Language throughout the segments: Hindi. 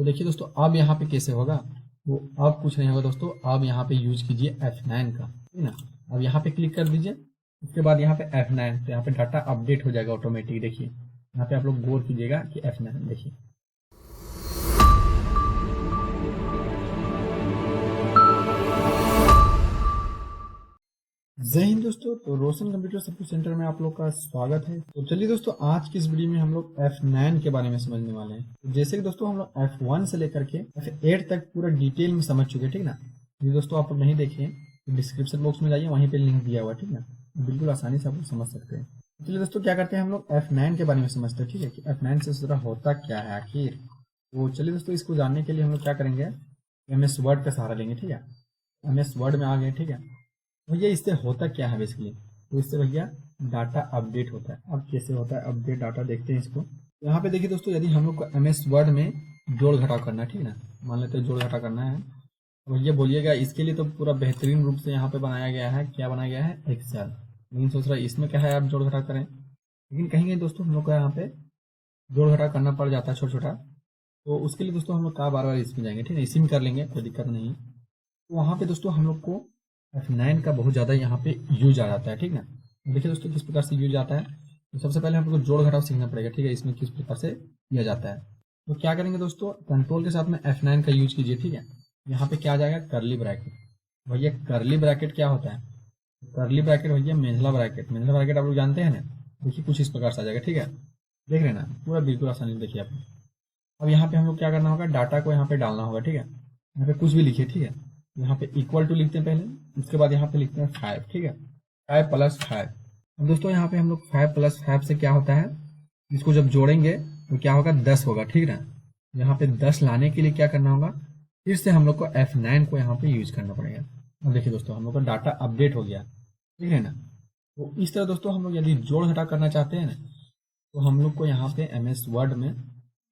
तो देखिए दोस्तों अब यहाँ पे कैसे होगा, तो अब कुछ नहीं होगा दोस्तों, अब यहाँ पे यूज कीजिए F9 का, ठीक ना। अब यहाँ पे क्लिक कर दीजिए, उसके बाद यहाँ पे F9, तो यहाँ पे डाटा अपडेट हो जाएगा ऑटोमेटिक। देखिए यहाँ पे आप लोग गौर कीजिएगा कि F9 देखिए। जय हिंद दोस्तों, तो रोशन कंप्यूटर सपोर्ट सेंटर में आप लोग का स्वागत है। तो चलिए दोस्तों आज की इस वीडियो में हम लोग F9 के बारे में समझने वाले हैं। तो जैसे कि दोस्तों हम लोग F1 से लेकर के F8 तक पूरा डिटेल में समझ चुके हैं, ठीक ना। ये दोस्तों आप लोग नहीं देखे तो डिस्क्रिप्शन बॉक्स में जाइए, वहीं पे लिंक दिया हुआ है, ठीक ना। बिल्कुल आसानी से आप लोग समझ सकते हैं। चलिए दोस्तों क्या करते हैं, हम लोग F9 के बारे में समझते हैं, ठीक है, कि F9 से जरा होता क्या है आखिर। तो चलिए दोस्तों इसको जानने के लिए हम लोग क्या करेंगे, MS वर्ड का सहारा लेंगे, ठीक है। MS वर्ड में आ गए, ठीक है। भैया इससे होता क्या है बेसिकली, तो इससे भैया डाटा अपडेट होता है। अब कैसे होता है अपडेट डाटा, देखते हैं इसको। यहाँ पे देखिए दोस्तों, यदि हम लोग को MS वर्ड में जोड़ घटाव करना है, ठीक है, मान लेते हैं जोड़ घटाव करना है, तो भैया बोलिएगा इसके लिए तो पूरा बेहतरीन रूप से यहाँ पे बनाया गया है। क्या बनाया गया है, एक्सेल। लेकिन सोच रहा है इसमें क्या है, आप जोड़ घटाव करें, लेकिन कहेंगे दोस्तों हम लोग को यहाँ पे जोड़ घटाव करना पड़ जाता है छोटा छोटा, तो उसके लिए दोस्तों हम लोग बार बार इसमें जाएंगे, ठीक है, इसी में कर लेंगे, कोई दिक्कत नहीं है। तो वहाँ पे दोस्तों हम लोग को F9 का बहुत ज़्यादा यहाँ पे यूज आ जाता है, ठीक ना। देखिए दोस्तों किस प्रकार से यूज आता है, तो सबसे पहले हम लोग को जोड़ घटाव सीखना पड़ेगा, ठीक है, इसमें किस प्रकार से किया जाता है। तो क्या करेंगे दोस्तों, कंट्रोल के साथ में F9 का यूज कीजिए, ठीक है। यहाँ पे क्या आ जाएगा, करली ब्रैकेट। भैया करली ब्रैकेट क्या होता है, करली ब्रैकेट भैया मेंझला ब्रैकेट। मेंझला ब्रैकेट आप लोग जानते हैं ना, देखिए कुछ इस प्रकार से आ जाएगा, ठीक है, देख रहे ना, पूरा बिल्कुल आसानी से देखिए आप। अब यहाँ पे हम लोग क्या करना होगा, डाटा को यहाँ पे डालना होगा, ठीक है। यहाँ पे कुछ भी लिखिए, ठीक है। यहाँ पे इक्वल टू लिखते हैं पहले, उसके बाद यहाँ पे लिखते हैं 5, ठीक है, 5 + 5। अब दोस्तों यहाँ पे हम लोग 5 + 5 से क्या होता है, इसको जब जोड़ेंगे तो क्या होगा, 10 होगा, ठीक है। यहाँ पे 10 लाने के लिए क्या करना होगा, फिर से हम लोग को F9 को यहाँ पे यूज करना पड़ेगा। अब देखिए दोस्तों हम लोग का डाटा अपडेट हो गया, ठीक है ना। तो इस तरह दोस्तों हम लोग यदि जोड़ घटा करना चाहते हैं ना, तो हम लोग को यहाँ पे MS वर्ड में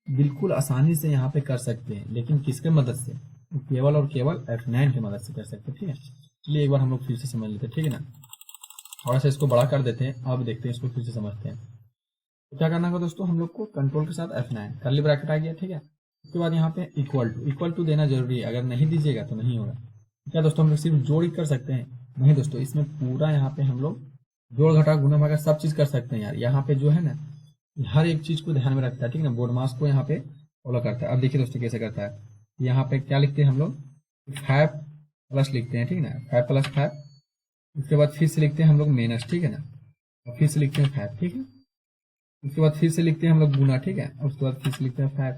बिल्कुल आसानी से यहाँ पे कर सकते हैं, लेकिन किसके मदद से, केवल और केवल F9 की मदद से कर सकते हैं, ठीक है। चलिए एक बार हम लोग फिर से समझ लेते हैं, ठीक है ना। थोड़ा सा इसको बड़ा कर देते हैं, अब देखते हैं इसको फिर से समझते हैं। तो क्या करना होगा दोस्तों, हम लोग को कंट्रोल के साथ F9, करली ब्रैकेट आ गया, ठीक है। उसके बाद यहाँ पे इक्वल टू देना जरूरी है, अगर नहीं दीजिएगा तो नहीं होगा। क्या दोस्तों हम लोग सिर्फ जोड़ ही कर सकते हैं, नहीं दोस्तों, इसमें पूरा यहाँ पे हम लोग जोड़ घटा गुना भागा सब चीज कर सकते हैं यार। यहाँ पे जो है ना, हर एक चीज को ध्यान में रखता है, ठीक है ना, बोर्ड मास को यहाँ पे फॉलो करता है। अब देखिए दोस्तों कैसे करता है, यहाँ पे क्या लिखते हैं हम लोग, 5+ लिखते हैं, ठीक है ना, 5 + 5। उसके बाद फिर से लिखते हैं हम लोग मेनस, ठीक है ना, और फिर से लिखते हैं 5, ठीक है। उसके बाद फिर से लिखते हैं हम लोग गुना, ठीक है, और उसके बाद फिर से लिखते हैं 5।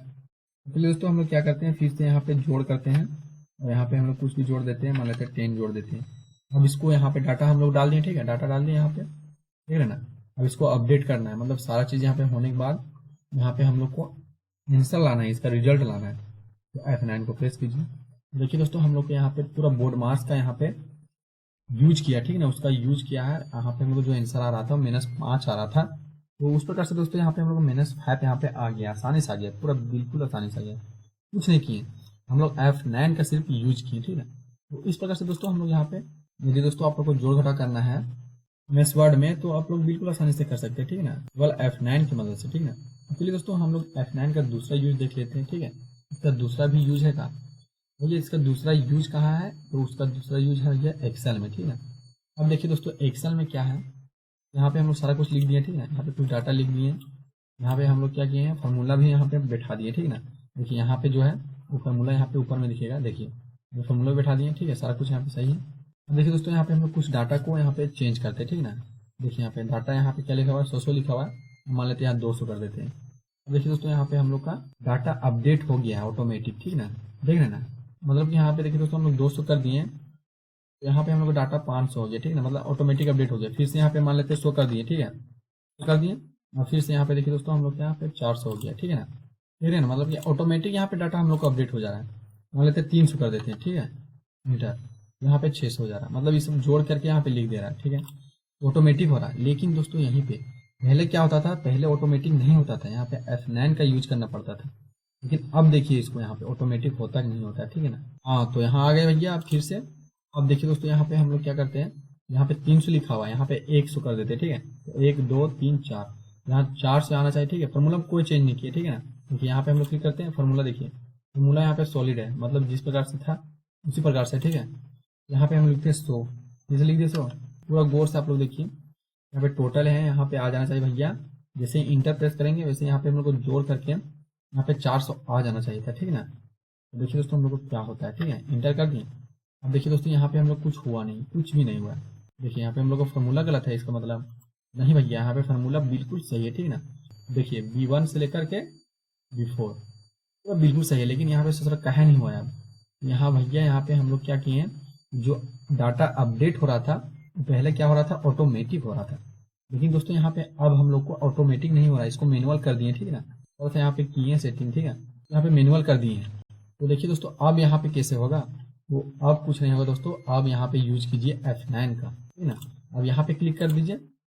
चलिए दोस्तों हम लोग क्या करते हैं, फिर से यहाँ पे जोड़ करते हैं, और यहाँ पे हम लोग कुछ भी जोड़ देते हैं, मान लेते हैं 10 जोड़ देते हैं। अब इसको यहाँ पे डाटा हम लोग डाल दिए, ठीक है, डाटा डाल दिए यहाँ पे, ठीक है ना। अब इसको अपडेट करना है, मतलब सारा चीज यहाँ पे होने के बाद यहाँ पे हम लोग को आंसर लाना है, इसका रिजल्ट लाना है। तो F9 को प्रेस कीजिए। देखिए दोस्तों हम लोग को यहाँ पे पूरा बोर्ड मार्क्स का यहाँ पे यूज किया, ठीक है ना, उसका यूज किया है। यहाँ पे हम लोग जो आंसर आ रहा था -5 आ रहा था, तो उस प्रकार से दोस्तों यहाँ पे हम लोग -5 यहाँ पे आ गया, आसानी से आ गया, पूरा बिल्कुल आसानी से आ गया, कुछ नहीं किए हम लोग, F9 का सिर्फ यूज किए, ठीक है। तो इस प्रकार से दोस्तों हम लोग यहाँ पे, यदि दोस्तों आप लोग को जोड़ घटा करना है MS वर्ड में, तो आप लोग बिल्कुल आसानी से कर सकते हैं, ठीक है ना, केवल F9 की मदद से, ठीक है। चलिए दोस्तों हम लोग F9 का दूसरा यूज देख लेते हैं, ठीक है। इसका दूसरा भी यूज है, कहाँ बोलिए, इसका दूसरा यूज कहाँ है, तो उसका दूसरा यूज है ये एक्सेल में, ठीक है। अब देखिए दोस्तों एक्सेल में क्या है, यहाँ पे हम लोग सारा कुछ लिख दिए, ठीक है, यहाँ पे कुछ डाटा लिख दिए, यहाँ पे हम लोग क्या किए हैं, फार्मूला भी यहाँ पे बैठा दिए, ठीक है ना। देखिए यहाँ पे जो है वो फार्मूला यहाँ पे ऊपर में दिखेगा, देखिए वो फार्मूला बैठा दिए, ठीक है, सारा कुछ यहाँ पे सही है। अब देखिए दोस्तों यहाँ पे हम लोग कुछ डाटा को यहाँ पे चेंज करते हैं, ठीक है ना। देखिए यहाँ पे डाटा यहाँ पे क्या लिखा हुआ है, 100 लिखा हुआ है, मान लेते हैं यहाँ 200 कर देते हैं। अब देखिए दोस्तों यहाँ पे हम लोग का डाटा अपडेट हो गया है ऑटोमेटिक, ठीक है ना, देख रहे ना। मतलब कि यहाँ पे देखिए दोस्तों हम लोग 200 कर दिए, तो यहाँ पे हम लोग का डाटा 500 हो गया, ठीक है ना, मतलब ऑटोमेटिक अपडेट हो गया। फिर से यहाँ पे मान लेते हैं 100 कर दिए, ठीक है, 100 कर दिए, और फिर से यहाँ पे देखिए दोस्तों हम लोग यहाँ पे 400 हो गया, ठीक है ना, ठीक है ना। मतलब कि ऑटोमेटिक यहाँ पे डाटा हम लोग को अपडेट हो जा रहा है। मान लेते हैं 300 कर देते हैं, ठीक है, मीटर, यहाँ पे 600 हो जा रहा है, मतलब इसे जोड़ करके यहाँ पे लिख दे रहा है, ठीक है, ऑटोमेटिक हो रहा है। लेकिन दोस्तों यहीं पे पहले क्या होता था, पहले ऑटोमेटिक नहीं होता था, यहाँ पे F9 का यूज करना पड़ता था। लेकिन अब देखिए इसको यहाँ पे ऑटोमेटिक होता नहीं होता है, ठीक है ना। हाँ तो यहाँ आ गए भैया आप फिर से। अब देखिए दोस्तों यहाँ पे हम लोग क्या करते हैं, यहाँ पे 300 लिखा हुआ है, यहाँ पे 100 कर देते हैं, ठीक है। तो 1 2 3 4, यहाँ 4 से आना चाहिए, ठीक है। फॉर्मूला कोई चेंज नहीं किया, ठीक है ना। देखिए यहाँ पे हम लोग क्या करते हैं, फॉर्मूला देखिए फॉर्मूला यहाँ पे सॉलिड है, मतलब जिस प्रकार से था उसी प्रकार से, ठीक है। यहाँ पे हम लिखते हैं 100, जैसे लिख दिए 100। पूरा गौर से आप लोग देखिए, यहाँ पे टोटल है, यहाँ पे आ जाना चाहिए भैया। जैसे इंटर प्रेस करेंगे वैसे यहाँ पे हम लोग को जोड़ करके यहाँ पे 400 आ जाना चाहिए था, ठीक है ना। तो देखिए दोस्तों हम लोग को क्या होता है, ठीक है, इंटर कर दिए। अब देखिए दोस्तों यहाँ पे हम लोग कुछ हुआ नहीं, कुछ भी नहीं हुआ। देखिए यहाँ पे हम लोग का फॉर्मूला गलत है, इसका मतलब नहीं भैया, यहाँ पे फार्मूला बिल्कुल सही है, ठीक है ना। देखिए B1 से लेकर के B4 तो बिल्कुल सही है, लेकिन यहाँ पे सर कहा नहीं हुआ यार। यहाँ भैया यहाँ पे हम लोग क्या किए हैं, जो डाटा अपडेट हो रहा था पहले क्या हो रहा था, ऑटोमेटिक हो रहा था। लेकिन दोस्तों यहाँ पे अब हम लोग को ऑटोमेटिक नहीं हो रहा है, इसको मैनुअल कर दिए, ठीक है ना। और यहाँ पे किए सेटिंग, ठीक है, यहाँ पे मैनुअल कर दिए हैं। तो देखिए दोस्तों अब यहाँ पे कैसे होगा, वो अब कुछ नहीं होगा दोस्तों। अब यहाँ पे यूज कीजिए F9 का, ठीक है ना। अब यहाँ पे क्लिक कर दीजिए,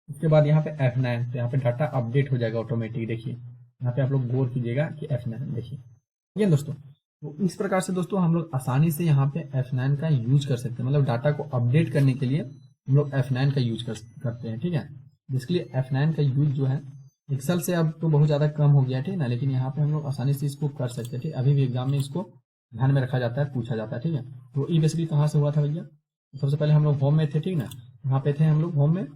उसके बाद यहाँ पे F9, तो यहाँ पे डाटा अपडेट हो जाएगा ऑटोमेटिक। देखिए यहाँ पे आप लोग गौर कीजिएगा कि F9 देखिए, ठीक है दोस्तों। तो इस प्रकार से दोस्तों हम लोग आसानी से यहाँ पे F9 का यूज कर सकते हैं, मतलब डाटा को अपडेट करने के लिए हम लोग F9 का यूज करते हैं, ठीक है। जिसके लिए F9 का यूज जो है एक्सेल से अब तो बहुत ज़्यादा कम हो गया है, ठीक है ना, लेकिन यहाँ पे हम लोग आसानी से इसको कर सकते हैं, ठीक है। अभी भी एग्जाम में इसको ध्यान में रखा जाता है, पूछा जाता है, ठीक है। तो ये बेसिकली कहाँ से हुआ था भैया, सबसे पहले हम लोग होम में थे, ठीक ना, यहाँ पे थे हम लोग होम में।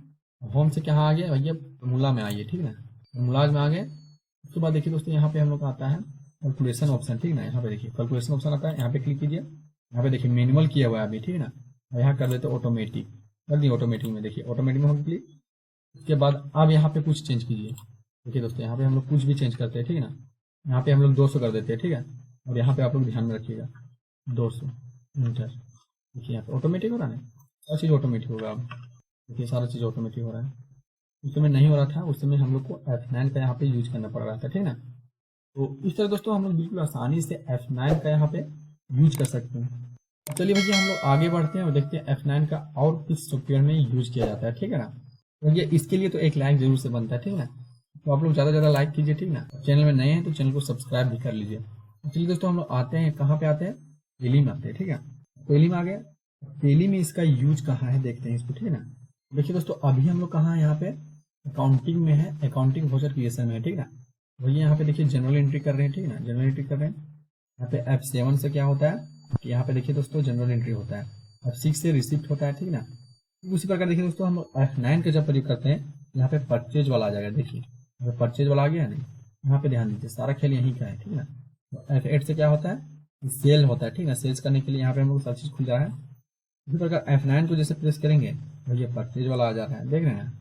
होम से कहाँ आ गए भैया, फॉर्मूला में आइए, ठीक है, फॉर्मूलाज में आ गए। उसके बाद देखिए दोस्तों यहाँ पे हम लोग का आता है कैलकुलेशन ऑप्शन, ठीक ना। यहाँ पे देखिए कैलकुलेशन ऑप्शन आता है, यहाँ पे क्लिक कीजिए। यहाँ पे देखिए मैनुअल किया हुआ है अभी, ठीक है ना। यहाँ कर देते ऑटोमेटिक, कर दिए ऑटोमेटिक में। देखिए ऑटोमेटिक में हम क्लिक, उसके बाद अब यहाँ पे कुछ चेंज कीजिए। देखिए दोस्तों यहाँ पे हम लोग कुछ भी चेंज करते हैं, ठीक है ना। यहाँ पे हम लोग 200 कर देते हैं, ठीक है। और यहाँ पे आप लोग ध्यान में रखिएगा 200 मीटर। देखिए यहाँ पे ऑटोमेटिक हो रहा है, सारा चीज़ ऑटोमेटिक होगा अब। देखिए सारा चीज़ ऑटोमेटिक हो रहा है, उस समय नहीं हो रहा था, उस समय हम लोग को F9 का यहाँ पे यूज करना पड़ रहा था, ठीक है ना। तो इस तरह दोस्तों हम लोग बिल्कुल आसानी से F9 का यहाँ पे यूज कर सकते हैं। चलिए भैया हम लोग आगे बढ़ते हैं और देखते हैं F9 का और किस सॉफ्टवेयर में यूज किया जाता है, ठीक है ना। तो ये इसके लिए तो एक लाइक जरूर से बनता है, ठीक है ना। तो आप लोग ज़्यादा ज़्यादा लाइक कीजिए, ठीक ना। चैनल में नए हैं तो चैनल को सब्सक्राइब भी कर लीजिए। चलिए दोस्तों हम लोग आते हैं, कहाँ पे आते हैं, क्वेरी में आते हैं, ठीक है। क्वेरी में आ गया, क्वेरी में इसका यूज कहाँ है देखते हैं इसको, ठीक है ना। देखिए दोस्तों अभी हम लोग कहाँ है, यहाँ पे अकाउंटिंग में है, अकाउंटिंग वाउचर क्रिएशन में है, ठीक है ना। वही यहाँ पे देखिए जनरल एंट्री कर रहे हैं, ठीक है ना, जनरल एंट्री कर रहे हैं। यहाँ पे F7 से क्या होता है कि यहाँ पे देखिए दोस्तों जनरल एंट्री होता है, F6 से रिसिप्ट होता है, ठीक है ना। उसी प्रकार देखिए दोस्तों हम F9 का जब प्रयोग करते हैं यहाँ पे परचेज वाला आ जाएगा। देखिए यहाँ पे परचेज वाला आ गया नहीं, यहाँ पे ध्यान दीजिए, सारा खेल यहीं का है, ठीक है ना। तो F8 से क्या होता है, सेल होता है, ठीक है। सेल्स करने के लिए यहाँ पे हम लोग सब चीज खुल रहा है। इसी प्रकार F9 को जैसे प्रेस करेंगे तो ये परचेज वाला आ जा रहा है, देख रहे हैं।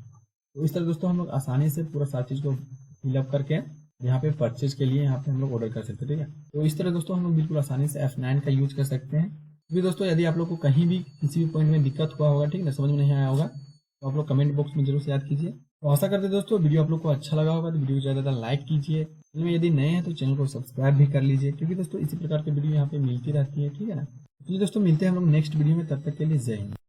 तो इस तरह दोस्तों हम लोग आसानी से पूरा सारी चीज को फिलअप करके यहाँ पे परचेज के लिए यहाँ पे हम लोग ऑर्डर कर सकते हैं, ठीक है। तो इस तरह दोस्तों हम लोग बिल्कुल आसानी से F9 का यूज कर सकते हैं। भी दोस्तों यदि आप लोग को कहीं भी किसी भी पॉइंट में दिक्कत हुआ होगा, ठीक है, समझ में नहीं आया होगा, तो आप लोग कमेंट बॉक्स में जरूर से याद कीजिए। तो आशा करते दोस्तों वीडियो आप लोग को अच्छा लगा होगा, तो वीडियो को ज़्यादा लाइक कीजिए। चैनल में यदि नए हैं तो चैनल को सब्सक्राइब भी कर लीजिए, क्योंकि दोस्तों इसी प्रकार की वीडियो यहाँ पे मिलती रहती है, ठीक है ना। चलिए दोस्तों मिलते हैं हम लोग नेक्स्ट वीडियो में, तब तक के लिए जय हिंद।